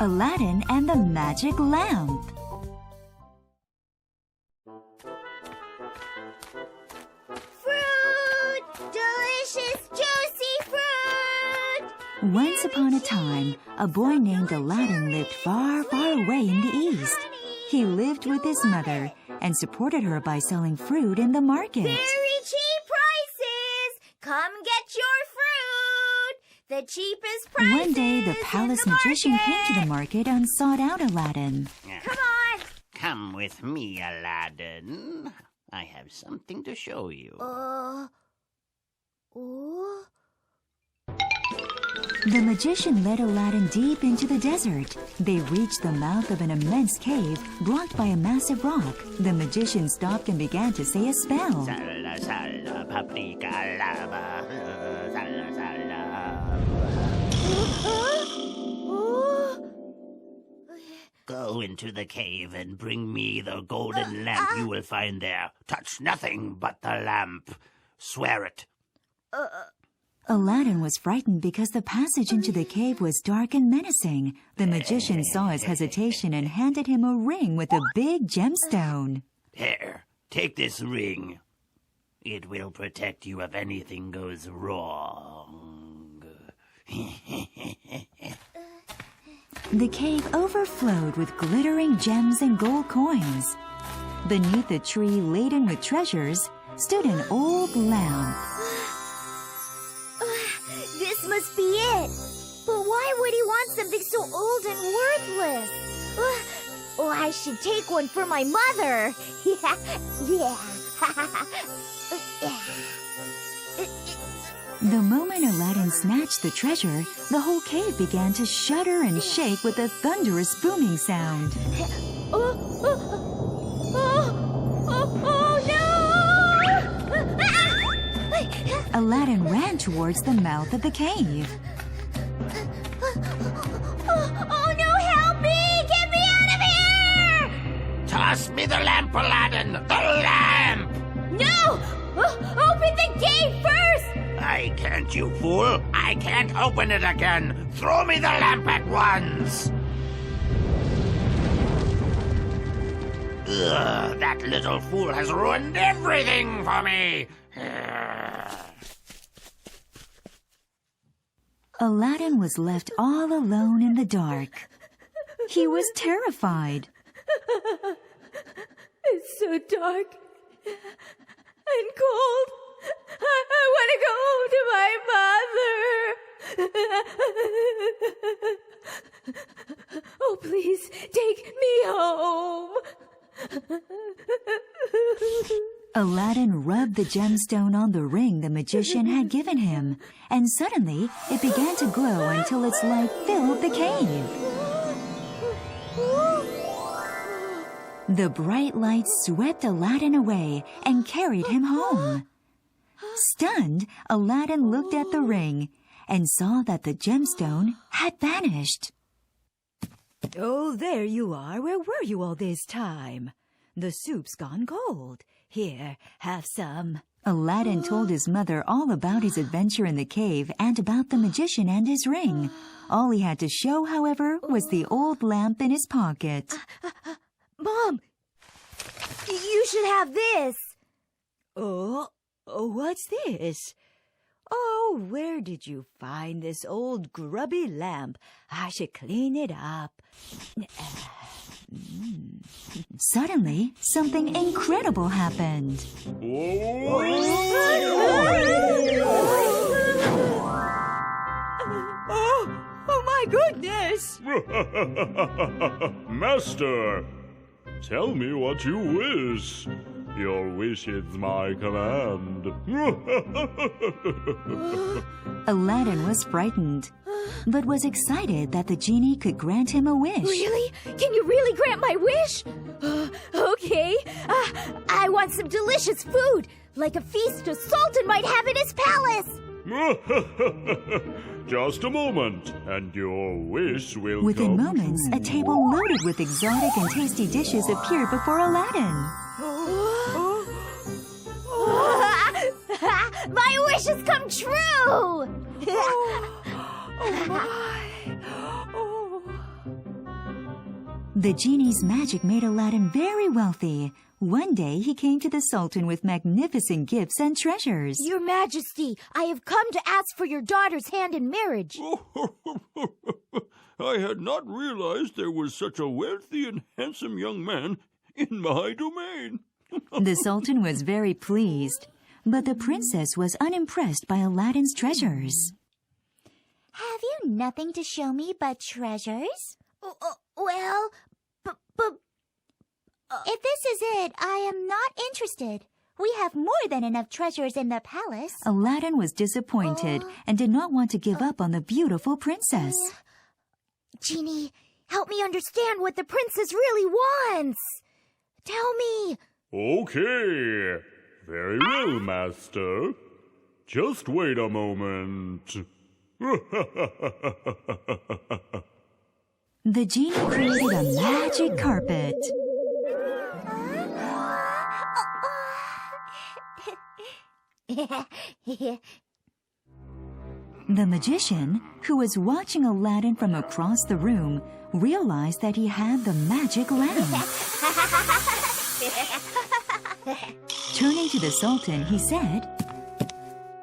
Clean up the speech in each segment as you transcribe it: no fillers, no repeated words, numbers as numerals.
Aladdin and the Magic Lamp. Fruit! Delicious, juicy fruit! Once upon a time, a boy named Aladdin lived far, far away in the east. He lived with his mother and supported her by selling fruit in the market. Very cheap prices! Come get your fruit! The cheapest prices! One day, the palace magician came to the market and sought out Aladdin. Come on! Come with me, Aladdin. I have something to show you. The magician led Aladdin deep into the desert. They reached the mouth of an immense cave, blocked by a massive rock. The magician stopped and began to say a spell. Sala, sala, paprika, lava. Sala, sala. Go into the cave and bring me the golden lamp you will find there. Touch nothing but the lamp. Swear it. Aladdin was frightened because the passage into the cave was dark and menacing. The magician saw his hesitation and handed him a ring with a big gemstone. Here, take this ring. It will protect you if anything goes wrong. The cave overflowed with glittering gems and gold coins. Beneath a tree laden with treasures stood an old lamp. This must be it. But why would he want something so old and worthless? Oh, I should take one for my mother. Yeah. The moment Aladdin snatched the treasure, the whole cave began to shudder and shake with a thunderous booming sound. Oh no! Aladdin ran towards the mouth of the cave. Oh no, help me! Get me out of here! Toss me the lamp, Aladdin! The lamp! No! Open the gate first! I can't, you fool! I can't open it again! Throw me the lamp at once! Ugh, that little fool has ruined everything for me! Aladdin was left all alone in the dark. He was terrified. It's so dark and cold. I want to go home to my mother. Oh, please, take me home. Aladdin rubbed the gemstone on the ring the magician had given him, and suddenly it began to glow until its light filled the cave. The bright light swept Aladdin away and carried him home. Stunned, Aladdin looked at the ring and saw that the gemstone had vanished. Oh, there you are. Where were you all this time? The soup's gone cold. Here, have some. Aladdin told his mother all about his adventure in the cave and about the magician and his ring. All he had to show, however, was the old lamp in his pocket. Mom, you should have this. Oh, what's this? Oh, where did you find this old grubby lamp? I should clean it up. Suddenly, something incredible happened. Oh my goodness! Master, tell me what you wish. Your wish is my command. Aladdin was frightened, but was excited that the genie could grant him a wish. Really? Can you really grant my wish? Okay. I want some delicious food, like a feast a sultan might have in his palace. Just a moment, and your wish will Within come moments, true. a table loaded with exotic and tasty dishes appeared before Aladdin. My wish has come true! The genie's magic made Aladdin very wealthy. One day he came to the Sultan with magnificent gifts and treasures. Your Majesty, I have come to ask for your daughter's hand in marriage. I had not realized there was such a wealthy and handsome young man in my domain. The Sultan was very pleased, but the princess was unimpressed by Aladdin's treasures. Have you nothing to show me but treasures? Well, but if this is it, I am not interested. We have more than enough treasures in the palace. Aladdin was disappointed and did not want to give up on the beautiful princess. Genie, help me understand what the princess really wants. Tell me. Okay. Very well, master. Just wait a moment. The genie created a magic carpet. The magician, who was watching Aladdin from across the room, realized that he had the magic lamp. Turning to the Sultan, he said,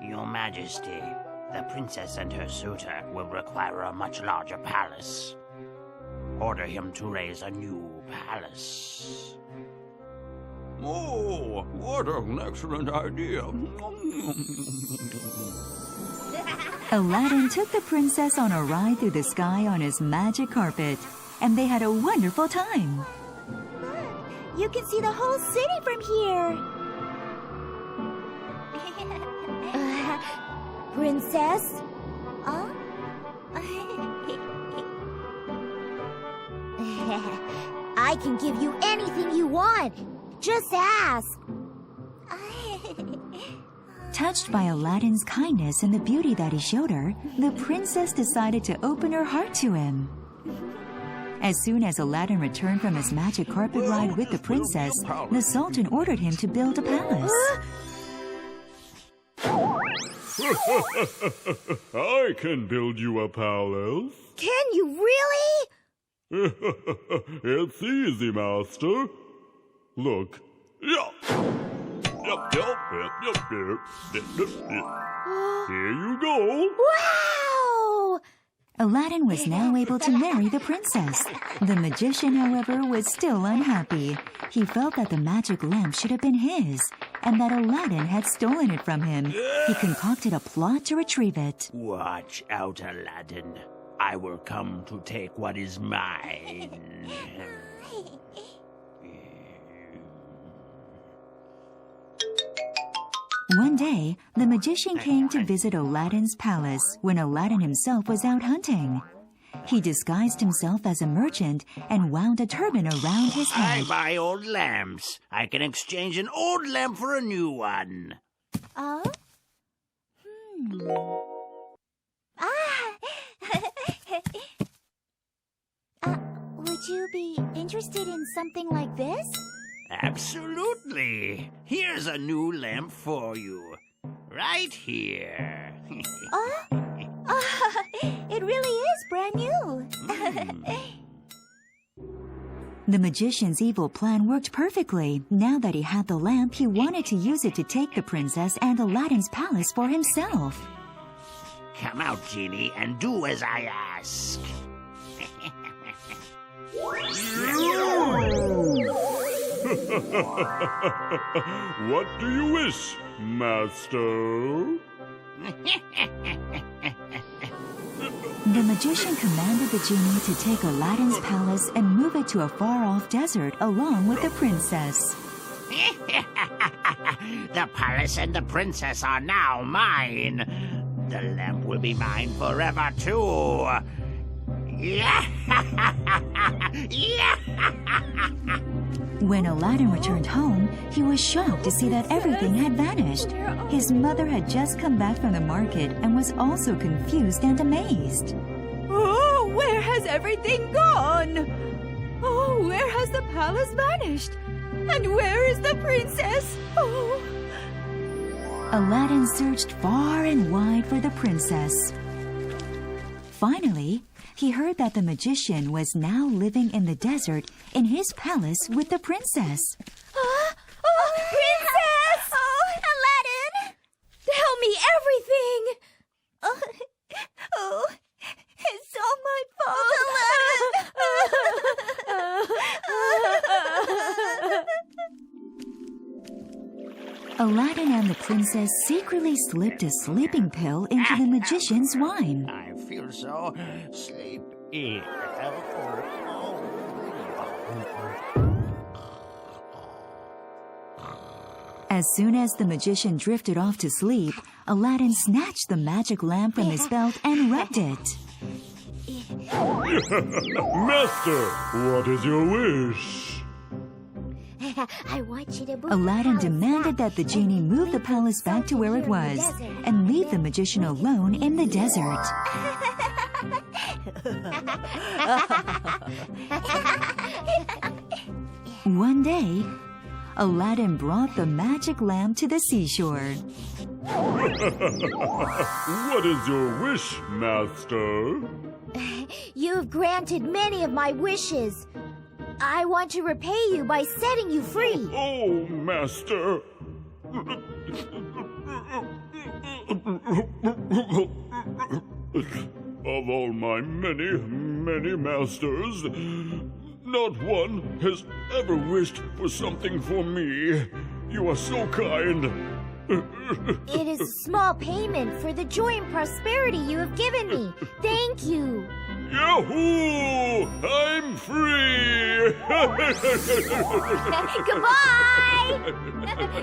Your Majesty, the princess and her suitor will require a much larger palace. Order him to raise a new palace. Oh, what an excellent idea. Aladdin took the princess on a ride through the sky on his magic carpet, and they had a wonderful time. You can see the whole city from here. Princess? I can give you anything you want. Just ask. Touched by Aladdin's kindness and the beauty that he showed her, the princess decided to open her heart to him. As soon as Aladdin returned from his magic carpet ride with the princess, the Sultan ordered him to build a palace. I can build you a palace. Can you really? It's easy, master. Look. Here you go. Wow! Aladdin was now able to marry the princess. The magician, however, was still unhappy. He felt that the magic lamp should have been his, and that Aladdin had stolen it from him. He concocted a plot to retrieve it. Watch out, Aladdin. I will come to take what is mine. One day, the magician came to visit Aladdin's palace when Aladdin himself was out hunting. He disguised himself as a merchant and wound a turban around his I head. buy old lamps. I can exchange an old lamp for a new one. Would you be interested in something like this? Absolutely. Here's a new lamp for you. Right here. It really is brand new. The magician's evil plan worked perfectly. Now that he had the lamp, he wanted to use it to take the princess and Aladdin's palace for himself. Come out, Genie, and do as I ask. What do you wish, master? The magician commanded the genie to take Aladdin's palace and move it to a far-off desert along with the princess. The palace and the princess are now mine. The lamp will be mine forever, too. When Aladdin returned home, he was shocked to see that everything had vanished. His mother had just come back from the market and was also confused and amazed. Oh, where has everything gone? Oh, where has the palace vanished? And where is the princess? Oh. Aladdin searched far and wide for the princess. Finally, he heard that the magician was now living in the desert in his palace with the princess. Princess! Aladdin! Tell me everything! It's all my fault, Aladdin! Aladdin and the princess secretly slipped a sleeping pill into the magician's wine. I feel so sleepy. As soon as the magician drifted off to sleep, Aladdin snatched the magic lamp from his belt and rubbed it. Master, what is your wish? I want you to move Aladdin the palace demanded back that the genie and move the leave palace back to where it something here in was the desert. and leave the magician alone in the desert. One day, Aladdin brought the magic lamp to the seashore. What is your wish, Master? You've granted many of my wishes. I want to repay you by setting you free. Oh, Master. Of all my many, many masters, not one has ever wished for something for me. You are so kind. It is a small payment for the joy and prosperity you have given me. Thank you. Yahoo! I'm free! Goodbye!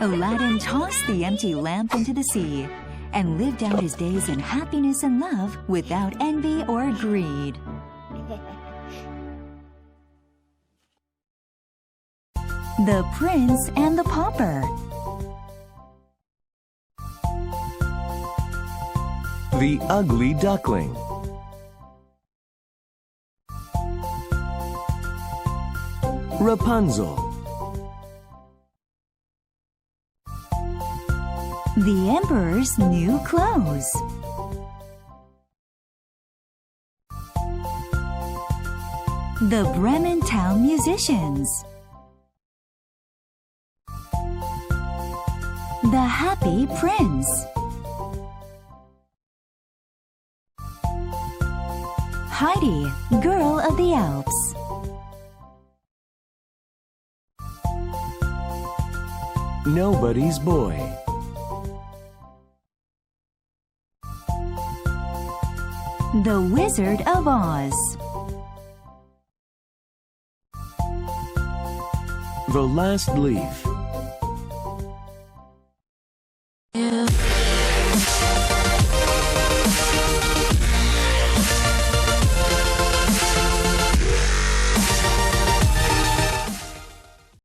Aladdin tossed the empty lamp into the sea and lived out his days in happiness and love without envy or greed. The Prince and the Pauper. The Ugly Duckling. Rapunzel. The Emperor's new clothes. The Bremen Town Musicians. The Happy Prince. Heidi, Girl of the Alps. Nobody's Boy. The Wizard of Oz. The Last Leaf.